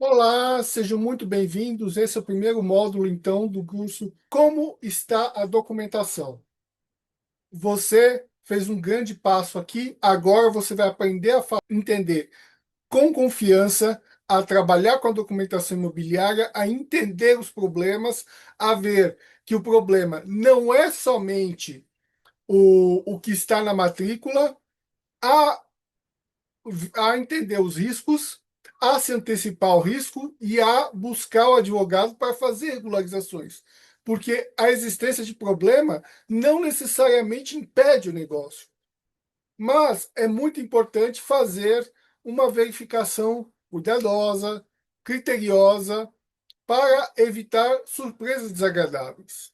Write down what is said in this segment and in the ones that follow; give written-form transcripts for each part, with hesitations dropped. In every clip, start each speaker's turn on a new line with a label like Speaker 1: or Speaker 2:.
Speaker 1: Olá, sejam muito bem-vindos. Esse é o primeiro módulo, então, do curso Como está a documentação? Você fez um grande passo aqui, agora você vai aprender a entender com confiança, a trabalhar com a documentação imobiliária, a entender os problemas, a ver que o problema não é somente o que está na matrícula, a a entender os riscos, a se antecipar ao risco e a buscar o advogado para fazer regularizações. Porque a existência de problema não necessariamente impede o negócio, mas é muito importante fazer uma verificação cuidadosa, criteriosa, para evitar surpresas desagradáveis.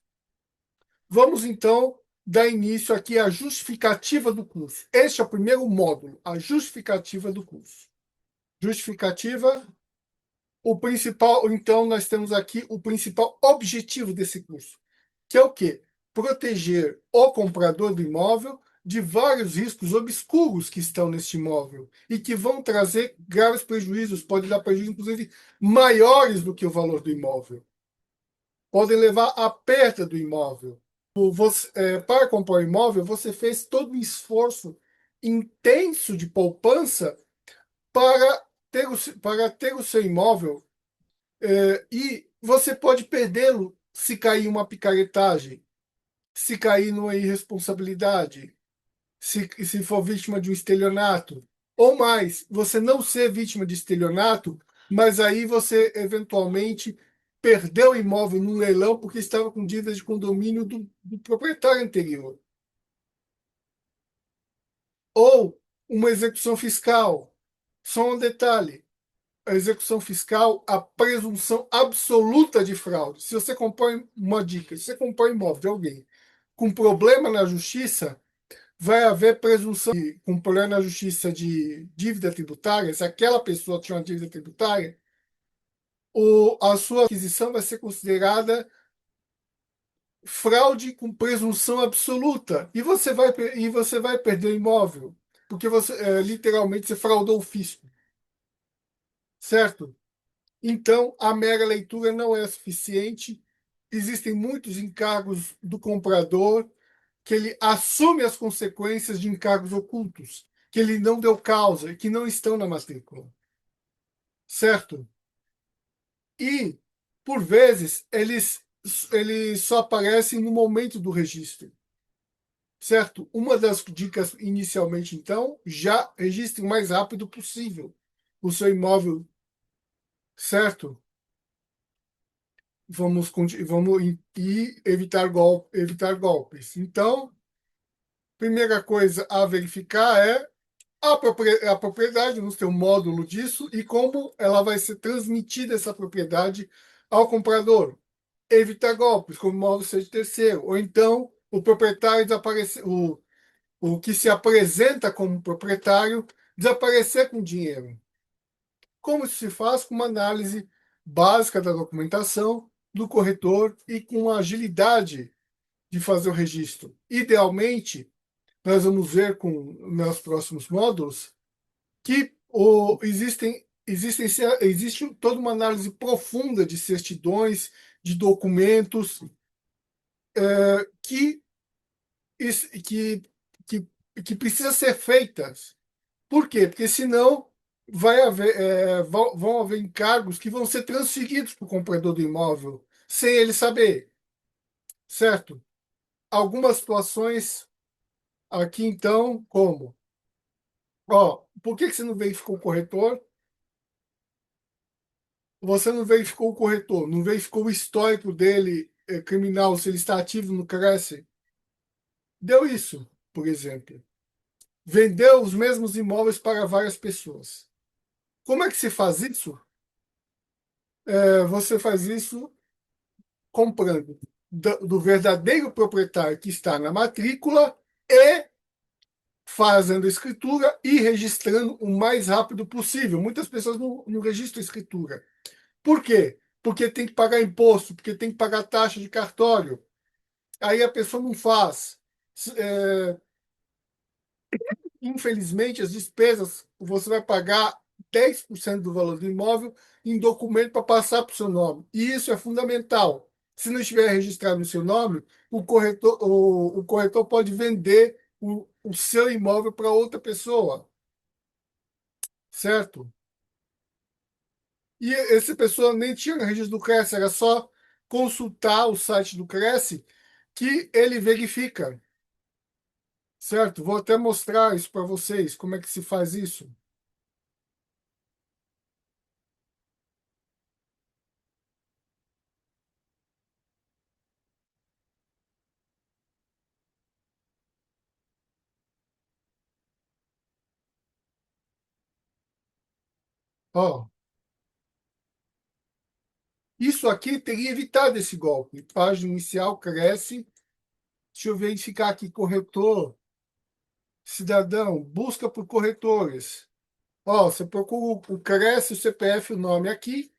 Speaker 1: Vamos então dar início aqui à justificativa do curso. Este é o primeiro módulo, a justificativa do curso. Justificativa. O principal, então, nós temos aqui o principal objetivo desse curso, que é o quê? Proteger o comprador do imóvel de vários riscos obscuros que estão neste imóvel e que vão trazer graves prejuízos, podem dar prejuízos, inclusive, maiores do que o valor do imóvel. Podem levar à perda do imóvel. Para comprar o imóvel, você fez todo um esforço intenso de poupança para ter o seu imóvel, e você pode perdê-lo se cair uma picaretagem, se cair numa irresponsabilidade, se for vítima de um estelionato, ou mais, você não ser vítima de estelionato, mas aí você eventualmente perdeu o imóvel num leilão porque estava com dívidas de condomínio do proprietário anterior. Ou uma execução fiscal. Só um detalhe: a execução fiscal, a presunção absoluta de fraude. Se você compõe uma dica, se você compõe imóvel de alguém com problema na justiça, vai haver presunção com problema na justiça de dívida tributária. Se aquela pessoa tinha uma dívida tributária, a sua aquisição vai ser considerada fraude com presunção absoluta e você vai perder o imóvel porque você literalmente você fraudou o fisco, certo? Então, a mera leitura não é suficiente. Existem muitos encargos do comprador que ele assume as consequências de encargos ocultos, que ele não deu causa e que não estão na matrícula, certo? E, por vezes, eles só aparecem no momento do registro, certo? Uma das dicas inicialmente, então, já registre o mais rápido possível o seu imóvel, certo? Vamos e evitar golpes. Então, primeira coisa a verificar é a propriedade, no seu módulo disso, e como ela vai ser transmitida essa propriedade ao comprador. Evitar golpes, como o imóvel seja de terceiro, ou então o proprietário desaparecer, o que se apresenta como proprietário desaparecer com dinheiro. Como isso se faz? Com uma análise básica da documentação do corretor e com a agilidade de fazer o registro. Idealmente, nós vamos ver com nos próximos módulos que existe toda uma análise profunda de certidões, de documentos que, que, que, que precisa ser feitas. Por quê? Porque senão vão haver encargos que vão ser transferidos para o comprador do imóvel sem ele saber, certo? Algumas situações aqui, então, como? Ó, por que você não verificou o corretor? Você não verificou o corretor, não verificou o histórico dele criminal, se ele está ativo no Cresce? Deu isso, por exemplo. Vendeu os mesmos imóveis para várias pessoas. Como é que se faz isso? Você faz isso comprando do verdadeiro proprietário que está na matrícula e fazendo a escritura e registrando o mais rápido possível. Muitas pessoas não registram a escritura. Por quê? Porque tem que pagar imposto, porque tem que pagar taxa de cartório. Aí a pessoa não faz. É, Infelizmente, as despesas você vai pagar 10% do valor do imóvel em documento para passar para o seu nome. E isso é fundamental. Se não estiver registrado no seu nome, o corretor pode vender o seu imóvel para outra pessoa, certo? E essa pessoa nem tinha registro do Cresce, era só consultar o site do Cresce que ele verifica, certo? Vou até mostrar isso para vocês, como é que se faz isso. Ó, isso aqui teria evitado esse golpe. Página inicial cresce. Deixa eu verificar aqui, corretor, cidadão, busca por corretores. Ó, você procura o Cresce, o CPF, o nome aqui,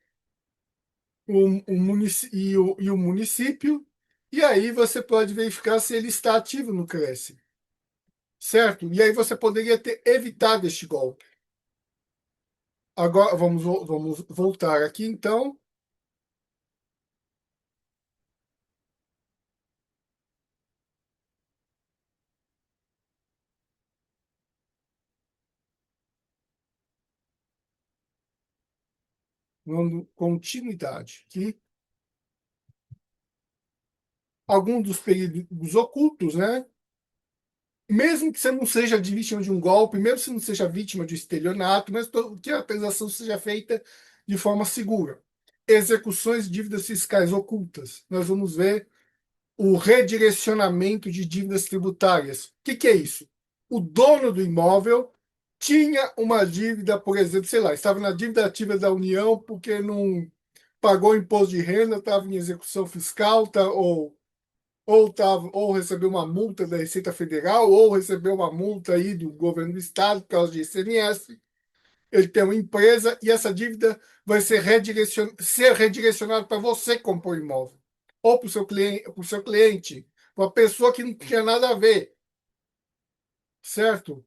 Speaker 1: e o município, e aí você pode verificar se ele está ativo no Cresce, certo? E aí você poderia ter evitado este golpe. Agora vamos voltar aqui então no continuidade, que alguns dos períodos ocultos, né? Mesmo que você não seja vítima de um golpe, mesmo que você não seja vítima de estelionato, mesmo que a transação seja feita de forma segura. Execuções de dívidas fiscais ocultas. Nós vamos ver o redirecionamento de dívidas tributárias. O que que é isso? O dono do imóvel tinha uma dívida, por exemplo, sei lá, estava na dívida ativa da União porque não pagou imposto de renda, estava em execução fiscal, ou recebeu uma multa da Receita Federal, ou recebeu uma multa aí do governo do estado por causa de ICMS. Ele tem uma empresa e essa dívida vai ser redirecionada para você comprar o imóvel, ou para o seu cliente, uma pessoa que não tinha nada a ver, certo?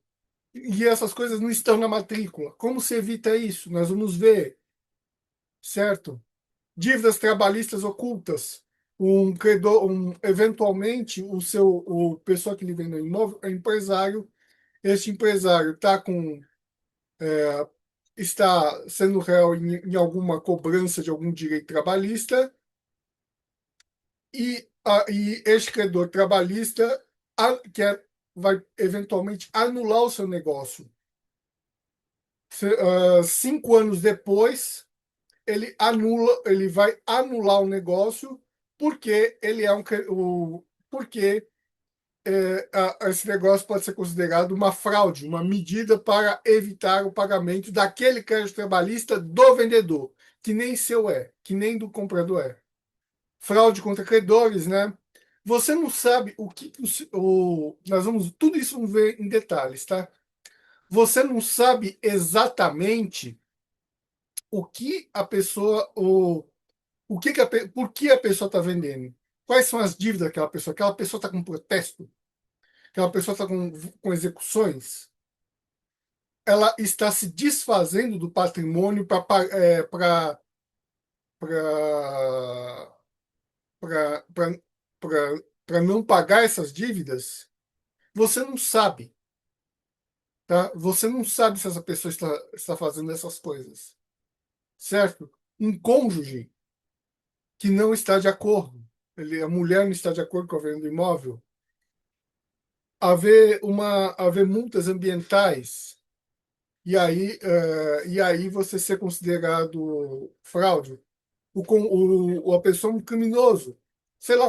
Speaker 1: E essas coisas não estão na matrícula. Como se evita isso? Nós vamos ver, certo? Dívidas trabalhistas ocultas. Um credor, eventualmente, o pessoa que lhe vende o imóvel é empresário. Este empresário está sendo réu em alguma cobrança de algum direito trabalhista e este credor trabalhista vai eventualmente anular o seu negócio. 5 anos depois, ele vai anular o negócio porque ele é porque esse negócio pode ser considerado uma fraude, uma medida para evitar o pagamento daquele crédito trabalhista do vendedor, que nem seu é, que nem do comprador é. Fraude contra credores, né? Você não sabe o que nós vamos tudo isso vamos ver em detalhes, tá? Você não sabe exatamente o que a pessoa o que, que a, pe- por que a pessoa está vendendo? Quais são as dívidas daquela pessoa? Aquela pessoa está com protesto? Aquela pessoa está com execuções? Ela está se desfazendo do patrimônio para não pagar essas dívidas? Você não sabe, tá? Você não sabe se essa pessoa está fazendo essas coisas, certo? Um cônjuge que não está de acordo, a mulher não está de acordo com a venda do imóvel, haver multas ambientais e aí você ser considerado fraude, a pessoa é um criminoso, sei lá,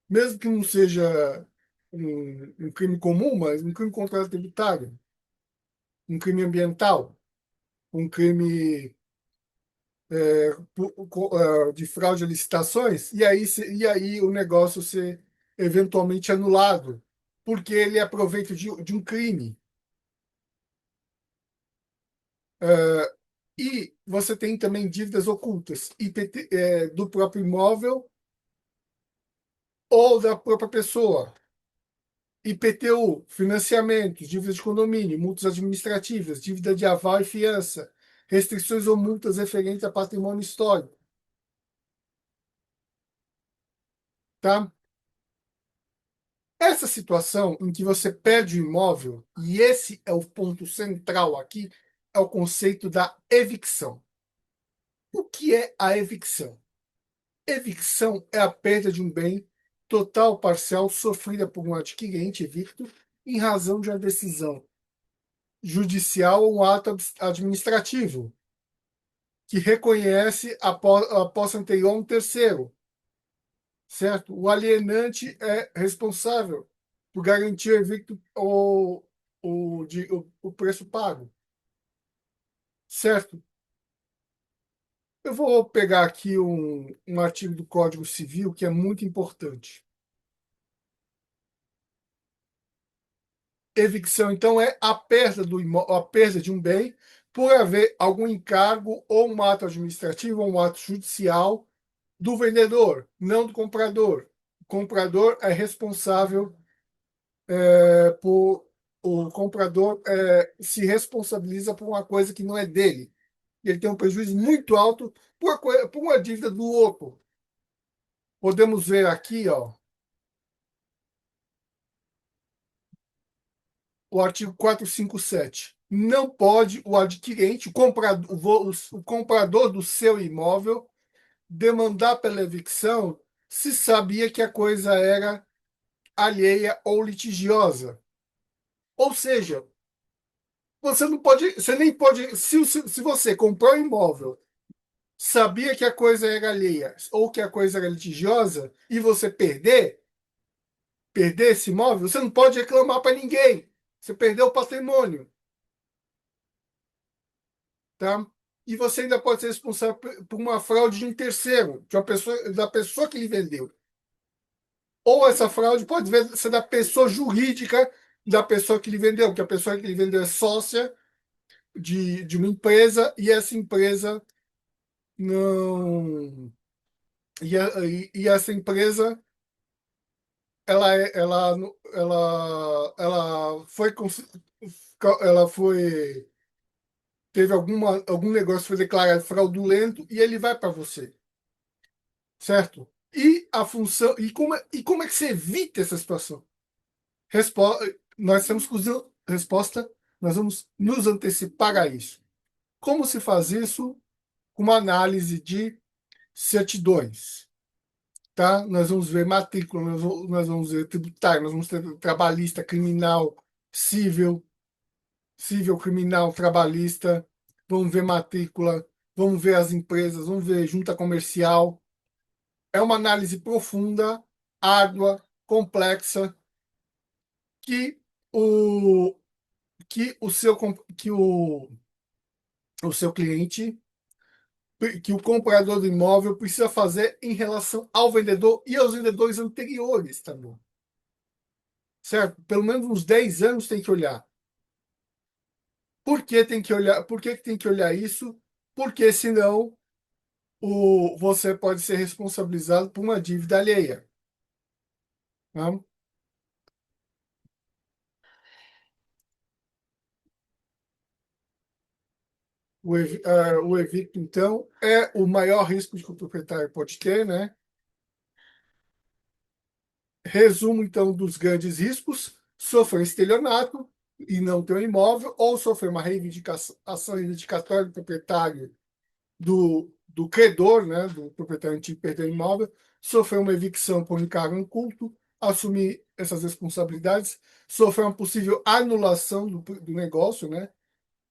Speaker 1: mesmo que não seja um crime comum, mas um crime contra a tributário, um crime ambiental, um crime de fraude a licitações, e aí o negócio ser eventualmente anulado, porque ele aproveita de um crime. Eh, E você tem também dívidas ocultas, do próprio imóvel ou da própria pessoa. IPTU, financiamentos, dívidas de condomínio, multas administrativas, dívida de aval e fiança, restrições ou multas referentes a patrimônio histórico, tá? Essa situação em que você perde o imóvel, e esse é o ponto central aqui, é o conceito da evicção. O que é a evicção? Evicção é a perda de um bem total ou parcial sofrida por um adquirente evicto em razão de uma decisão judicial ou um ato administrativo que reconhece a posse anterior a um terceiro, certo? O alienante é responsável por garantir o evicto o preço pago, certo? Eu vou pegar aqui um artigo do Código Civil que é muito importante. Evicção, então, é a perda de um bem por haver algum encargo ou um ato administrativo ou um ato judicial do vendedor, não do comprador. O comprador é responsável por. O comprador se responsabiliza por uma coisa que não é dele. Ele tem um prejuízo muito alto por uma dívida do outro. Podemos ver aqui, ó, o artigo 457. Não pode o adquirente, o comprador do seu imóvel, demandar pela evicção se sabia que a coisa era alheia ou litigiosa. Ou seja, você não pode, você nem pode, se você comprou um imóvel, sabia que a coisa era alheia ou que a coisa era litigiosa e você perder esse imóvel, você não pode reclamar para ninguém. Você perdeu o patrimônio, tá? E você ainda pode ser responsável por uma fraude de um terceiro, de uma pessoa, da pessoa que lhe vendeu. Ou essa fraude pode ser da pessoa jurídica da pessoa que lhe vendeu, porque a pessoa que lhe vendeu é sócia de uma empresa e essa empresa não. E essa empresa ela foi teve algum negócio que foi declarado fraudulento e ele vai para você, certo? E a função e como é que você evita essa situação? Respo, nós temos que usar resposta, nós vamos nos antecipar a isso. Como se faz isso? Com uma análise de certidões, tá? Nós vamos ver matrícula, nós vamos ver tributário, nós vamos ter trabalhista, criminal, civil, civil, criminal, trabalhista, vamos ver matrícula, vamos ver as empresas, vamos ver junta comercial. É uma análise profunda, árdua, complexa, que o que o seu que o seu cliente, que o comprador do imóvel precisa fazer em relação ao vendedor e aos vendedores anteriores também. Certo? Pelo menos uns 10 anos tem que olhar. Por que tem que olhar? Por que tem que olhar isso? Porque senão você pode ser responsabilizado por uma dívida alheia. Tá? O evicto, então, é o maior risco que o proprietário pode ter, né? Resumo, então, dos grandes riscos: sofrer estelionato e não ter um imóvel, ou sofrer uma ação reivindicatória do proprietário, do credor, né, do proprietário antigo que perdeu o imóvel, sofrer uma evicção por encargo inculto, assumir essas responsabilidades, sofrer uma possível anulação do negócio, né,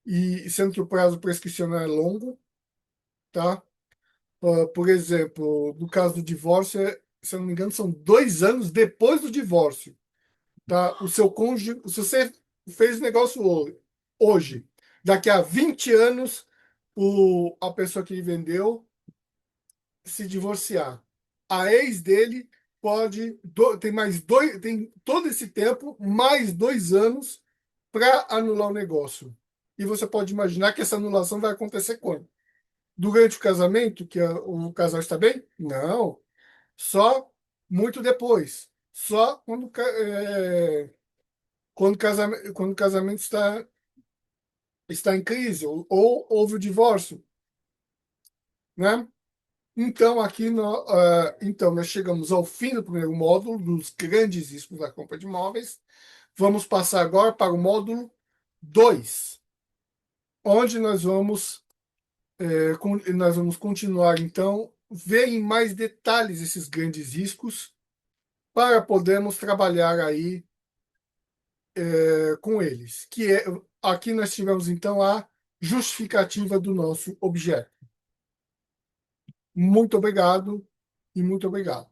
Speaker 1: e sendo que o prazo prescricional é longo, tá? Por exemplo, no caso do divórcio, se eu não me engano, são 2 anos depois do divórcio, tá? O seu cônjuge, se você fez negócio hoje, daqui a 20 anos, a pessoa que lhe vendeu se divorciar. A ex dele tem mais tem todo esse tempo, mais 2 anos para anular o negócio. E você pode imaginar que essa anulação vai acontecer quando? Durante o casamento, que o casal está bem? Não. Só muito depois. Só quando quando o casamento está em crise ou houve o divórcio, né? Então, então, nós chegamos ao fim do primeiro módulo dos grandes riscos da compra de imóveis. Vamos passar agora para o módulo 2, onde nós vamos continuar, então, ver em mais detalhes esses grandes riscos para podermos trabalhar aí com eles. Aqui nós tivemos, então, a justificativa do nosso objeto. Muito obrigado e muito obrigado.